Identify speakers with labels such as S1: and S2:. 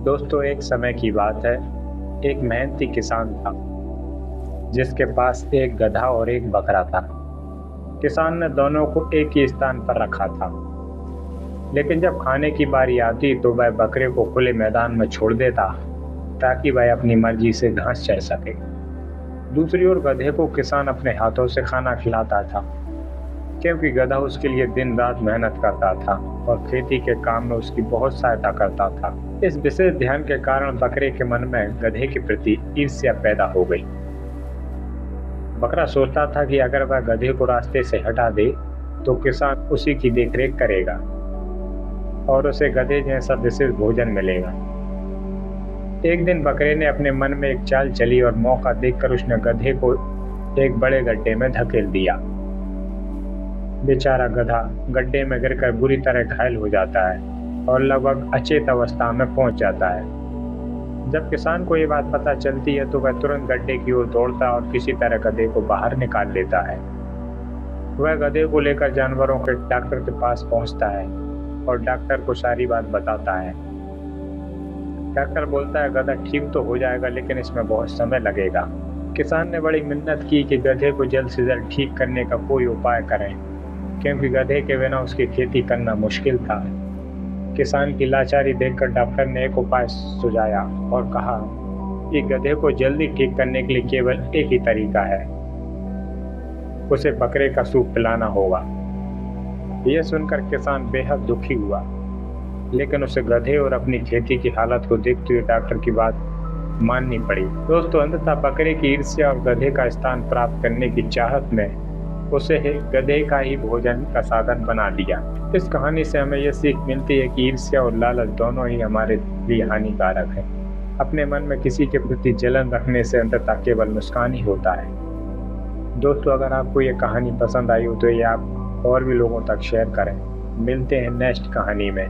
S1: दोस्तों, एक समय की बात है। एक मेहनती किसान था जिसके पास एक गधा और एक बकरा था। किसान ने दोनों को एक ही स्थान पर रखा था, लेकिन जब खाने की बारी आती तो वह बकरे को खुले मैदान में छोड़ देता ताकि वह अपनी मर्जी से घास चर सके। दूसरी ओर गधे को किसान अपने हाथों से खाना खिलाता था, क्योंकि गधा उसके लिए दिन रात मेहनत करता था और खेती के काम में उसकी बहुत सहायता करता था। इस विशेष ध्यान के कारण बकरे के मन में गधे के प्रति ईर्ष्या पैदा हो गई। बकरा सोचता था कि अगर वह गधे को रास्ते से हटा दे तो किसान उसी की देखरेख करेगा और उसे गधे जैसा विशेष भोजन मिलेगा। एक दिन बकरे ने अपने मन में एक चाल चली और मौका देखकर उसने गधे को एक बड़े गड्ढे में धकेल दिया। बेचारा गधा गड्ढे में गिरकर बुरी तरह घायल हो जाता है और लगभग अचेत अवस्था में पहुंच जाता है। जब किसान को ये बात पता चलती है तो वह तुरंत गड्ढे की ओर दौड़ता है और किसी तरह गधे को बाहर निकाल लेता है। वह गधे को लेकर जानवरों के डॉक्टर के पास पहुंचता है और डॉक्टर को सारी बात बताता है। डॉक्टर बोलता है गधा ठीक तो हो जाएगा, लेकिन इसमें बहुत समय लगेगा। किसान ने बड़ी मिन्नत की कि गधे को जल्द से जल्द ठीक करने का कोई उपाय करें, क्योंकि गधे के बिना उसकी खेती करना मुश्किल था। किसान की लाचारी देखकर डॉक्टर ने एक उपाय सुझाया और कहा कि गधे को जल्दी ठीक करने के लिए केवल एक ही तरीका है, उसे बकरे का सूप पिलाना होगा। यह सुनकर किसान बेहद दुखी हुआ, लेकिन उसे गधे और अपनी खेती की हालत को देखते हुए डॉक्टर की बात माननी पड़ी। दोस्तों, अंततः बकरे की ईर्ष्या और गधे का स्थान प्राप्त करने की चाहत में उसे गधे का ही भोजन का साधन बना दिया। इस कहानी से हमें यह सीख मिलती है कि ईर्ष्या और लालच दोनों ही हमारे लिए हानिकारक है। अपने मन में किसी के प्रति जलन रखने से अंततः केवल नुकसान ही होता है। दोस्तों, अगर आपको ये कहानी पसंद आई हो तो ये आप और भी लोगों तक शेयर करें। मिलते हैं नेक्स्ट कहानी में।